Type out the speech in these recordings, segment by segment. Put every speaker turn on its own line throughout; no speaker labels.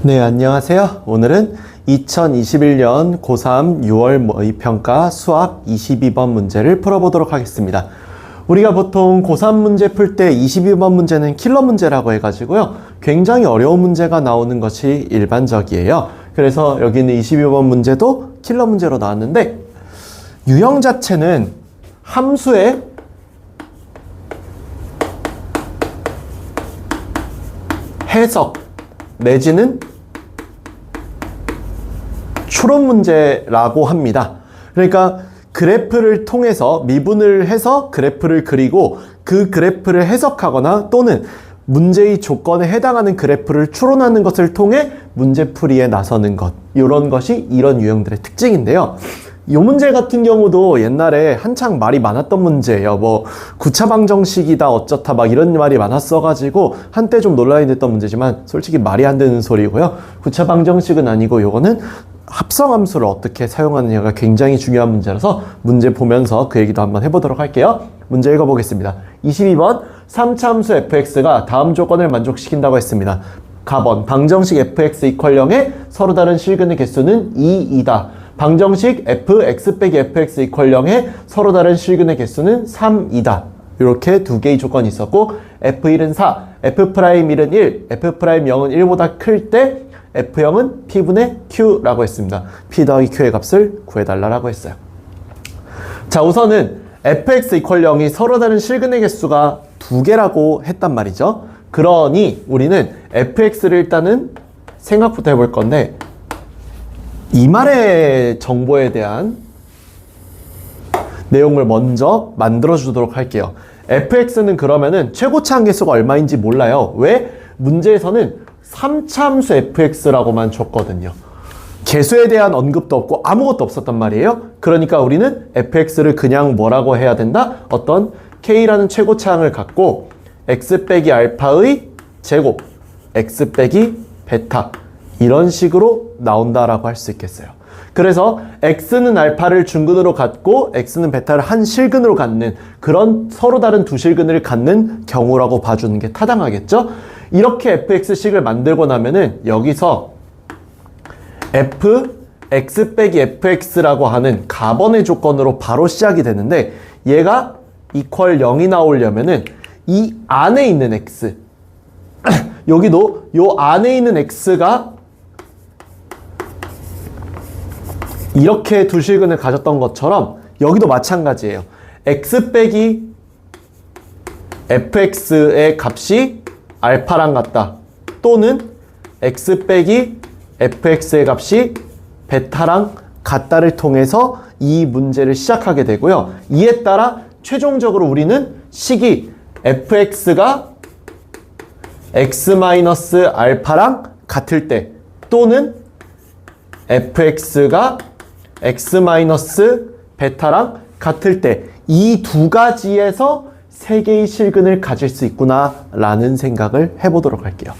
네, 안녕하세요. 오늘은 2021년 고3 6월 모의평가 수학 22번 문제를 풀어보도록 하겠습니다. 우리가 보통 고3 문제 풀 때 22번 문제는 킬러 문제라고 해가지고요. 굉장히 어려운 문제가 나오는 것이 일반적이에요. 그래서 여기는 22번 문제도 킬러 문제로 나왔는데, 유형 자체는 함수의 해석 내지는 추론 문제라고 합니다. 그러니까 그래프를 통해서 미분을 해서 그래프를 그리고 그 그래프를 해석하거나 또는 문제의 조건에 해당하는 그래프를 추론하는 것을 통해 문제풀이에 나서는 것, 이런 것이 이런 유형들의 특징인데요. 이 문제 같은 경우도 옛날에 한창 말이 많았던 문제예요. 뭐 구차방정식이다 어쩌다 막 이런 말이 많았어가지고 한때 좀 논란이 됐던 문제지만 솔직히 말이 안 되는 소리고요. 구차방정식은 아니고 요거는 합성함수를 어떻게 사용하느냐가 굉장히 중요한 문제라서 문제 보면서 그 얘기도 한번 해보도록 할게요. 문제 읽어보겠습니다. 22번 3차 함수 fx가 다음 조건을 만족시킨다고 했습니다. 가번 방정식 fx 이퀄 0의 서로 다른 실근의 개수는 2이다. 방정식 fx 빼기 fx 이퀄 0의 서로 다른 실근의 개수는 3이다. 이렇게 두 개의 조건이 있었고 f1은 4, f'1은 1, f'0은 1보다 클 때 f0은 p분의 q라고 했습니다. p 더하기 q의 값을 구해달라고 했어요. 자, 우선은 fx 이퀄 0이 서로 다른 실근의 개수가 두 개라고 했단 말이죠. 그러니 우리는 fx를 일단은 생각부터 해볼 건데, 이 말의 정보에 대한 내용을 먼저 만들어 주도록 할게요. fx는 그러면은 최고차 함수가 얼마인지 몰라요. 왜? 문제에서는 3차 함수 fx라고만 줬거든요. 개수에 대한 언급도 없고 아무것도 없었단 말이에요. 그러니까 우리는 fx를 그냥 뭐라고 해야 된다? 어떤 k라는 최고차항을 갖고 x 빼기 알파의 제곱, x 빼기 베타, 이런 식으로 나온다라고 할 수 있겠어요. 그래서 x는 알파를 중근으로 갖고 x는 베타를 한 실근으로 갖는 그런 서로 다른 두 실근을 갖는 경우라고 봐주는 게 타당하겠죠? 이렇게 fx식을 만들고 나면은 여기서 x 빼기 fx라고 하는 가번의 조건으로 바로 시작이 되는데, 얘가 이퀄 0이 나오려면은 이 안에 있는 x 여기도 요 안에 있는 x가 이렇게 두 실근을 가졌던 것처럼 여기도 마찬가지예요. x 빼기 fx의 값이 알파랑 같다, 또는 x 빼기 fx의 값이 베타랑 같다를 통해서 이 문제를 시작하게 되고요. 이에 따라 최종적으로 우리는 식이 fx가 x-알파랑 같을 때, 또는 fx가 x-베타랑 같을 때, 이 두 가지에서 세 개의 실근을 가질 수 있구나 라는 생각을 해보도록 할게요.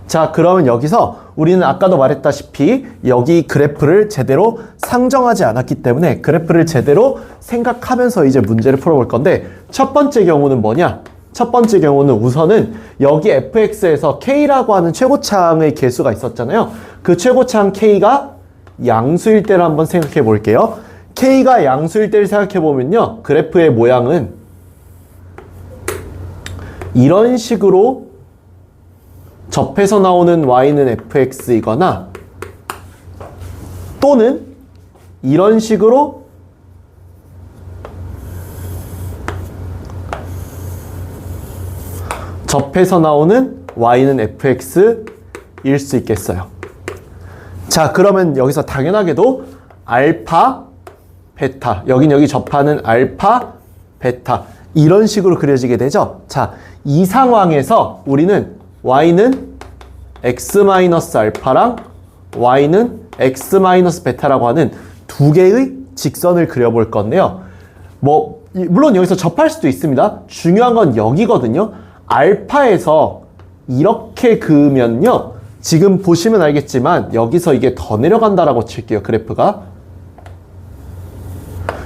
자, 그러면 여기서 우리는 아까도 말했다시피 여기 그래프를 제대로 상정하지 않았기 때문에 그래프를 제대로 생각하면서 이제 문제를 풀어볼 건데, 첫 번째 경우는 뭐냐? 첫 번째 경우는 우선은 여기 fx에서 k라고 하는 최고차항의 개수가 있었잖아요. 그 최고차항 k가 양수일 때를 한번 생각해 볼게요. k가 양수일 때를 생각해 보면요, 그래프의 모양은 이런 식으로 접해서 나오는 y는 fx이거나, 또는 이런 식으로 접해서 나오는 y는 fx일 수 있겠어요. 자, 그러면 여기서 당연하게도 알파, 베타, 여기 접하는 알파, 베타, 이런 식으로 그려지게 되죠. 자, 이 상황에서 우리는 y는 x-알파랑 y는 x-베타라고 하는 두 개의 직선을 그려볼 건데요. 물론 여기서 접할 수도 있습니다. 중요한 건 여기거든요. 알파에서 이렇게 그으면요, 지금 보시면 알겠지만 여기서 이게 더 내려간다라고 칠게요, 그래프가.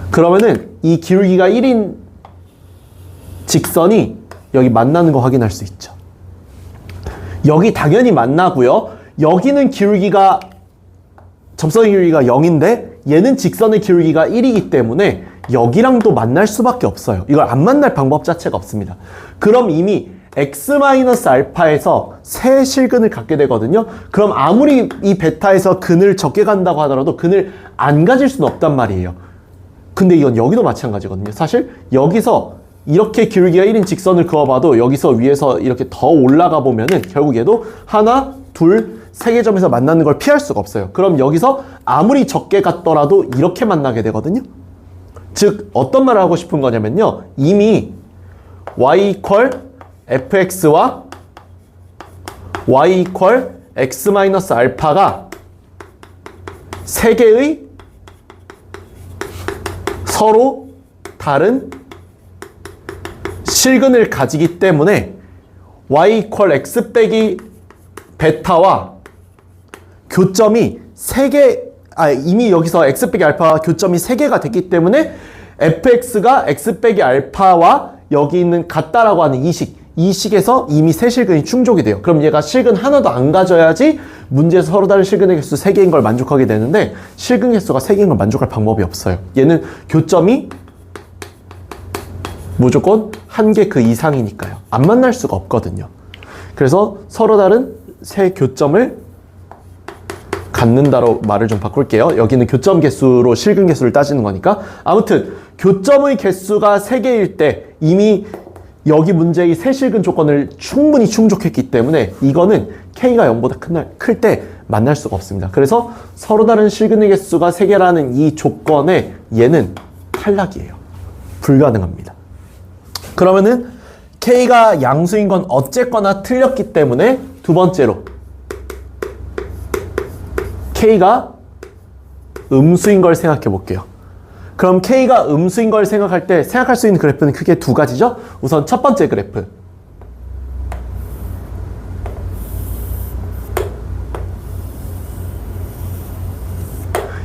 그러면은 이 기울기가 1인 직선이 여기 만나는 거 확인할 수 있죠. 여기 당연히 만나고요. 여기는 기울기가 접선의 기울기가 0인데 얘는 직선의 기울기가 1이기 때문에 여기랑도 만날 수밖에 없어요. 이걸 안 만날 방법 자체가 없습니다. 그럼 이미 x-알파에서 새 실근을 갖게 되거든요. 그럼 아무리 이 베타에서 근을 적게 간다고 하더라도 근을 안 가질 수는 없단 말이에요. 근데 이건 여기도 마찬가지거든요. 사실 여기서 이렇게 기울기가 1인 직선을 그어봐도 여기서 위에서 이렇게 더 올라가 보면은 결국 얘도 하나, 둘, 세 개 점에서 만나는 걸 피할 수가 없어요. 그럼 여기서 아무리 적게 갔더라도 이렇게 만나게 되거든요. 즉 어떤 말을 하고 싶은 거냐면요. 이미 y 이퀄 fx와 y 이퀄 x-알파가 세 개의 서로 다른 실근을 가지기 때문에 y 이퀄 x 빼기 베타와 교점이 3개, 이미 여기서 x 빼기 알파와 교점이 3개가 됐기 때문에 fx가 x 빼기 알파와 여기 있는 같다라고 하는 이 식에서 이미 세 실근이 충족이 돼요. 그럼 얘가 실근 하나도 안 가져야지 문제에서 서로 다른 실근의 개수 3개인 걸 만족하게 되는데 실근 개수가 3개인 걸 만족할 방법이 없어요. 얘는 교점이 무조건 1개 그 이상이니까요. 안 만날 수가 없거든요. 그래서 서로 다른 세 교점을 갖는다로 말을 좀 바꿀게요. 여기는 교점 개수로 실근 개수를 따지는 거니까. 아무튼 교점의 개수가 3개일 때 이미 여기 문제의 세 실근 조건을 충분히 충족했기 때문에 이거는 K가 0보다 클 때 만날 수가 없습니다. 그래서 서로 다른 실근의 개수가 3개라는 이 조건에 얘는 탈락이에요. 불가능합니다. 그러면은 K가 양수인 건 어쨌거나 틀렸기 때문에 두 번째로 K가 음수인 걸 생각해 볼게요. 그럼 K가 음수인 걸 생각할 때 생각할 수 있는 그래프는 크게 두 가지죠. 우선 첫 번째 그래프.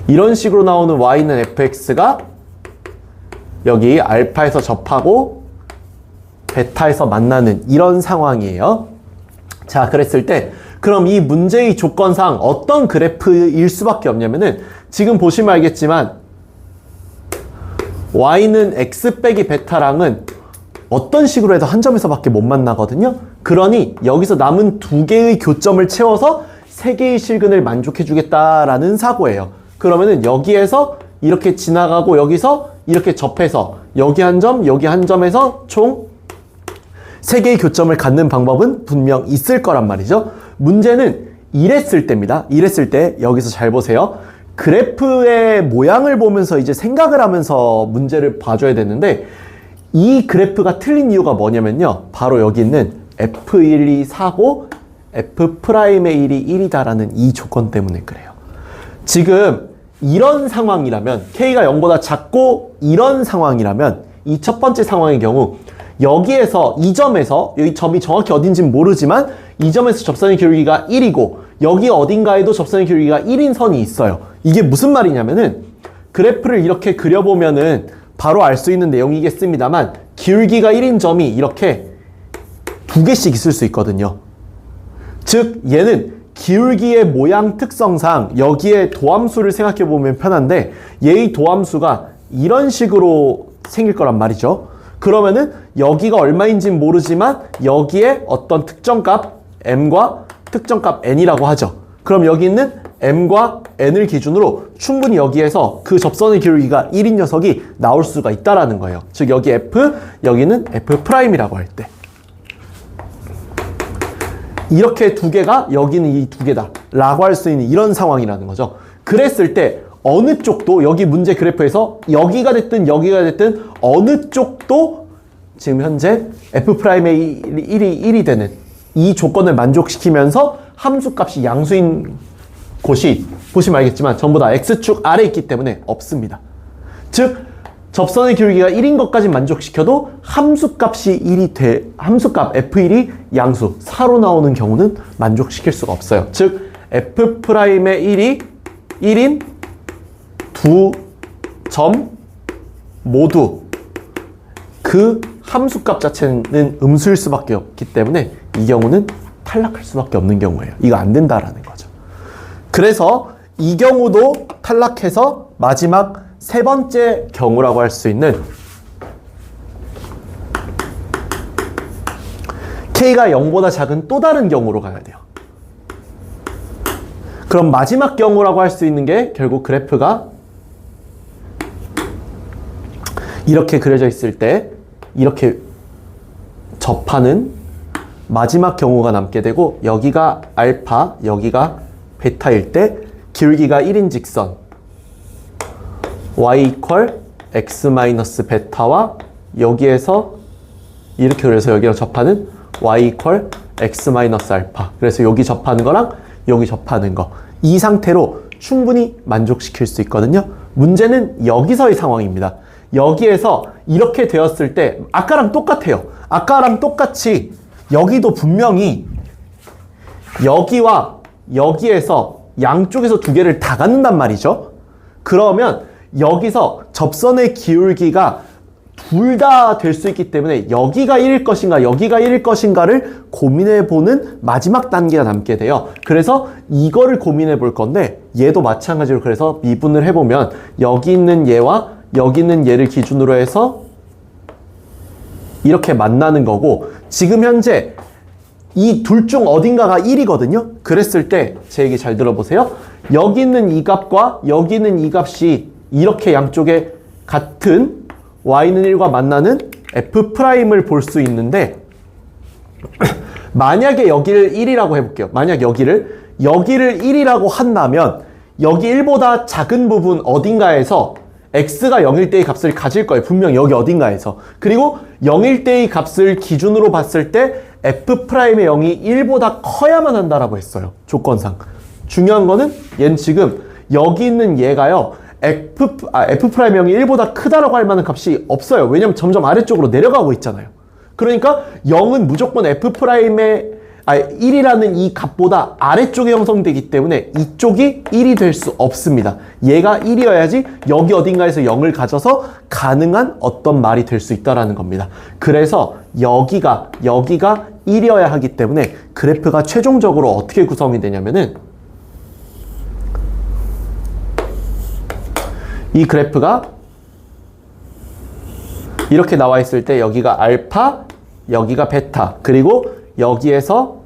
이런 식으로 나오는 y는 fx가 여기 알파에서 접하고 베타에서 만나는 이런 상황이에요. 자, 그랬을 때 그럼 이 문제의 조건상 어떤 그래프일 수밖에 없냐면은 지금 보시면 알겠지만 y는 x 빼기 베타랑은 어떤 식으로 해도 한 점에서밖에 못 만나거든요. 그러니 여기서 남은 두 개의 교점을 채워서 세 개의 실근을 만족해 주겠다라는 사고예요. 그러면은 여기에서 이렇게 지나가고 여기서 이렇게 접해서 여기 한 점, 여기 한 점에서 총 3개의 교점을 갖는 방법은 분명 있을 거란 말이죠. 문제는 이랬을 때입니다. 이랬을 때 여기서 잘 보세요. 그래프의 모양을 보면서 이제 생각을 하면서 문제를 봐줘야 되는데 이 그래프가 틀린 이유가 뭐냐면요. 바로 여기 있는 F1이 4고 F'의 1이 1이다라는 이 조건 때문에 그래요. 지금 이런 상황이라면 K가 0보다 작고 이런 상황이라면 이 첫 번째 상황의 경우 여기에서 이 점에서 여기 점이 정확히 어딘지는 모르지만 이 점에서 접선의 기울기가 1이고 여기 어딘가에도 접선의 기울기가 1인 선이 있어요. 이게 무슨 말이냐면은 그래프를 이렇게 그려보면은 바로 알 수 있는 내용이겠습니다만 기울기가 1인 점이 이렇게 두 개씩 있을 수 있거든요. 즉 얘는 기울기의 모양 특성상 여기에 도함수를 생각해 보면 편한데 얘의 도함수가 이런 식으로 생길 거란 말이죠. 그러면은 여기가 얼마인지는 모르지만 여기에 어떤 특정값 m과 특정값 n이라고 하죠. 그럼 여기 있는 m과 n을 기준으로 충분히 여기에서 그 접선의 기울기가 1인 녀석이 나올 수가 있다라는 거예요. 즉 여기 f, 여기는 f'이라고 할 때 이렇게 두 개가 여기는 이 두 개다 라고 할 수 있는 이런 상황이라는 거죠. 그랬을 때 어느 쪽도 여기 문제 그래프에서 여기가 됐든 여기가 됐든 어느 쪽도 지금 현재 F'의 1이 되는 이 조건을 만족시키면서 함수값이 양수인 곳이 보시면 알겠지만 전부 다 X축 아래에 있기 때문에 없습니다. 즉 접선의 기울기가 1인 것까지 만족시켜도 함수값이 1이 함수값 F1이 양수 4로 나오는 경우는 만족시킬 수가 없어요. 즉 F'의 1이 1인 두 점 모두 그 함수값 자체는 음수일 수밖에 없기 때문에 이 경우는 탈락할 수밖에 없는 경우예요. 이거 안 된다라는 거죠. 그래서 이 경우도 탈락해서 마지막 세 번째 경우라고 할 수 있는 K가 0보다 작은 또 다른 경우로 가야 돼요. 그럼 마지막 경우라고 할 수 있는 게 결국 그래프가 이렇게 그려져 있을 때 이렇게 접하는 마지막 경우가 남게 되고, 여기가 알파, 여기가 베타일 때 기울기가 1인 직선 y 이퀄 x 마이너스 베타와 여기에서 이렇게 그려서 여기랑 접하는 y 이퀄 x 마이너스 알파. 그래서 여기 접하는 거랑 여기 접하는 거, 이 상태로 충분히 만족시킬 수 있거든요. 문제는 여기서의 상황입니다. 여기에서 이렇게 되었을 때 아까랑 똑같아요. 아까랑 똑같이 여기도 분명히 여기와 여기에서 양쪽에서 두 개를 다 갖는단 말이죠. 그러면 여기서 접선의 기울기가 둘 다 될 수 있기 때문에 여기가 1일 것인가 여기가 1일 것인가를 고민해보는 마지막 단계가 남게 돼요. 그래서 이거를 고민해 볼 건데, 얘도 마찬가지로 그래서 미분을 해보면 여기 있는 얘와 여기 있는 얘를 기준으로 해서 이렇게 만나는 거고, 지금 현재 이 둘 중 어딘가가 1이거든요. 그랬을 때 제 얘기 잘 들어보세요. 여기 있는 이 값과 여기 있는 이 값이 이렇게 양쪽에 같은 y는 1과 만나는 f'을 볼 수 있는데, 만약에 여기를 1이라고 해볼게요. 만약 여기를 1이라고 한다면 여기 1보다 작은 부분 어딘가에서 x가 0일 때의 값을 가질 거예요. 분명 여기 어딘가에서. 그리고 0일 때의 값을 기준으로 봤을 때 f'의 0이 1보다 커야만 한다라고 했어요. 조건상. 중요한 거는 얘는 지금 여기 있는 얘가요, f'의 0이 1보다 크다라고 할 만한 값이 없어요. 왜냐면 점점 아래쪽으로 내려가고 있잖아요. 그러니까 0은 무조건 f'의 1이라는 이 값보다 아래쪽에 형성되기 때문에 이쪽이 1이 될 수 없습니다. 얘가 1이어야지 여기 어딘가에서 0을 가져서 가능한 어떤 말이 될 수 있다는 겁니다. 그래서 여기가 1이어야 하기 때문에 그래프가 최종적으로 어떻게 구성이 되냐면은, 이 그래프가 이렇게 나와 있을 때 여기가 알파, 여기가 베타, 그리고 여기에서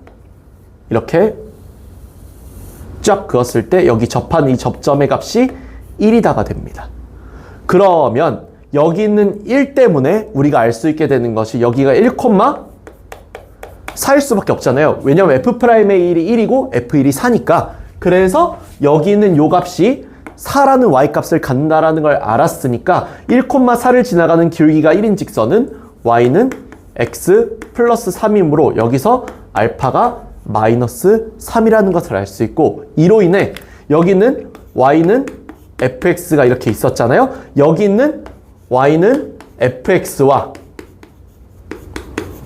이렇게 쫙 그었을 때 여기 접한 이 접점의 값이 1이다가 됩니다. 그러면 여기 있는 1 때문에 우리가 알 수 있게 되는 것이 여기가 1,4일 수밖에 없잖아요. 왜냐면 f'의 1이 1이고 f1이 4니까. 그래서 여기 있는 요 값이 4라는 y값을 갖는다라는 걸 알았으니까 1,4를 지나가는 기울기가 1인 직선은 y는 x 플러스 3이므로 여기서 알파가 마이너스 3이라는 것을 알 수 있고, 이로 인해 여기는 y는 fx가 이렇게 있었잖아요. 여기 있는 y는 fx와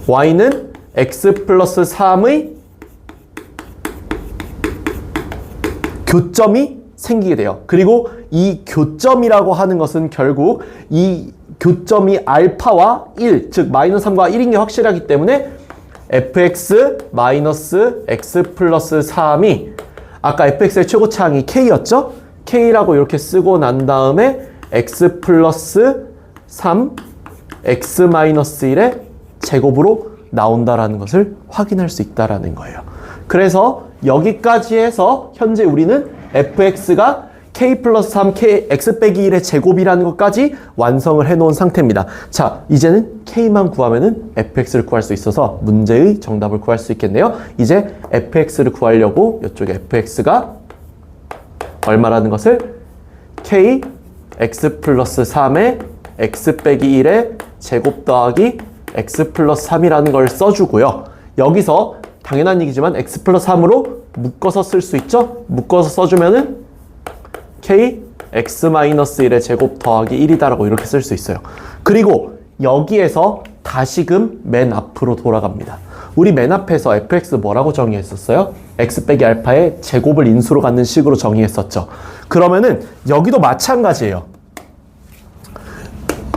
y는 x 플러스 3의 교점이 생기게 돼요. 그리고 이 교점이라고 하는 것은 결국 이 교점이 알파와 1, 즉 마이너스 3과 1인 게 확실하기 때문에 fx 마이너스 x 플러스 3이 아까 fx의 최고차항이 k였죠? k라고 이렇게 쓰고 난 다음에 x 플러스 3 x 마이너스 1의 제곱으로 나온다라는 것을 확인할 수 있다라는 거예요. 그래서 여기까지 해서 현재 우리는 fx가 k 플러스 3 k x 빼기 1의 제곱이라는 것까지 완성을 해놓은 상태입니다. 자, 이제는 k만 구하면은 fx를 구할 수 있어서 문제의 정답을 구할 수 있겠네요. 이제 fx를 구하려고 이쪽에 fx가 얼마라는 것을 k x 플러스 3의 x 빼기 1의 제곱 더하기 x 플러스 3이라는 걸 써주고요. 여기서 당연한 얘기지만 x 플러스 3으로 묶어서 쓸 수 있죠? 묶어서 써주면은 k x 마이너스 1의 제곱 더하기 1이다라고 이렇게 쓸 수 있어요. 그리고 여기에서 다시금 맨 앞으로 돌아갑니다. 우리 맨 앞에서 fx 뭐라고 정의했었어요? x 빼기 알파의 제곱을 인수로 갖는 식으로 정의했었죠. 그러면은 여기도 마찬가지예요.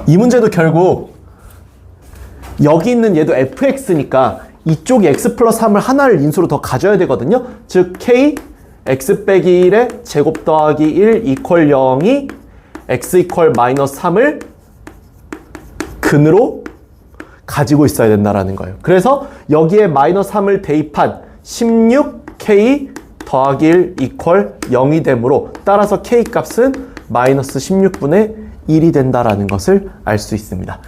이 문제도 결국 여기 있는 얘도 fx니까 이쪽 x 플러스 3을 하나를 인수로 더 가져야 되거든요. 즉 k x 빼기 1의 제곱 더하기 1 이퀄 0이 x 이퀄 마이너스 3을 근으로 가지고 있어야 된다라는 거예요. 그래서 여기에 마이너스 3을 대입한 16k 더하기 1 이퀄 0이 되므로 따라서 k 값은 마이너스 16분의 1이 된다라는 것을 알 수 있습니다.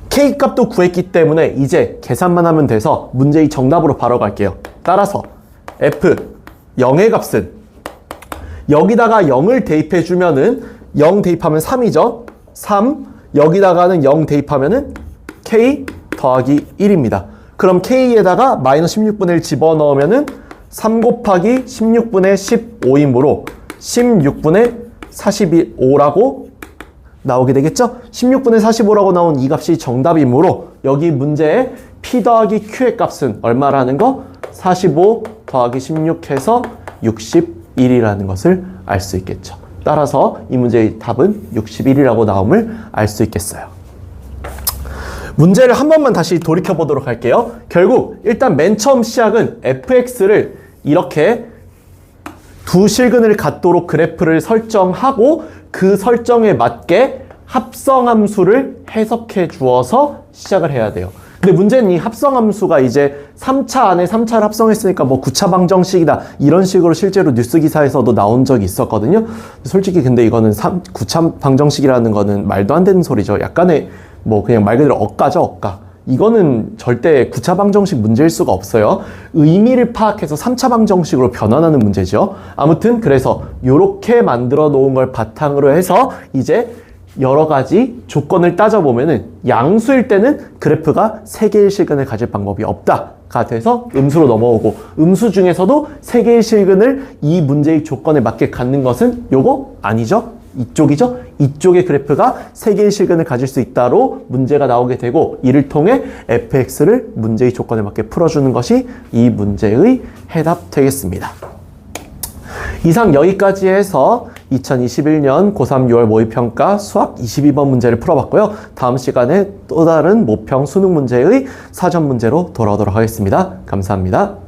k 값도 구했기 때문에 이제 계산만 하면 돼서 문제의 정답으로 바로 갈게요. 따라서 f 0의 값은 여기다가 0을 대입해 주면은 0 대입하면 3이죠. 3 여기다가는 0 대입하면은 k 더하기 1입니다. 그럼 k에다가 마이너스 16분의 1 집어넣으면은 3 곱하기 16분의 15이므로 16분의 45라고 나오게 되겠죠? 16분의 45라고 나온 이 값이 정답이므로 여기 문제에 p 더하기 q의 값은 얼마라는 거? 45 더하기 16 해서 61이라는 것을 알 수 있겠죠. 따라서 이 문제의 답은 61이라고 나옴을 알 수 있겠어요. 문제를 한 번만 다시 돌이켜 보도록 할게요. 결국 일단 맨 처음 시작은 fx를 이렇게 두 실근을 갖도록 그래프를 설정하고 그 설정에 맞게 합성함수를 해석해 주어서 시작을 해야 돼요. 근데 문제는 이 합성함수가 이제 3차 안에 3차를 합성했으니까 뭐 9차 방정식이다 이런 식으로 실제로 뉴스 기사에서도 나온 적이 있었거든요. 솔직히 근데 이거는 9차 방정식이라는 거는 말도 안 되는 소리죠. 약간의 뭐 그냥 말 그대로 억가죠, 억가. 이거는 절대 9차 방정식 문제일 수가 없어요. 의미를 파악해서 3차 방정식으로 변환하는 문제죠. 아무튼 그래서 이렇게 만들어 놓은 걸 바탕으로 해서 이제 여러 가지 조건을 따져보면은 양수일 때는 그래프가 3개의 실근을 가질 방법이 없다가 돼서 음수로 넘어오고 음수 중에서도 3개의 실근을 이 문제의 조건에 맞게 갖는 것은 요거 아니죠? 이쪽이죠? 이쪽의 그래프가 3개의 실근을 가질 수 있다로 문제가 나오게 되고 이를 통해 fx를 문제의 조건에 맞게 풀어주는 것이 이 문제의 해답 되겠습니다. 이상 여기까지 해서 2021년 고3 6월 모의평가 수학 22번 문제를 풀어봤고요. 다음 시간에 또 다른 모평 수능 문제의 사전 문제로 돌아오도록 하겠습니다. 감사합니다.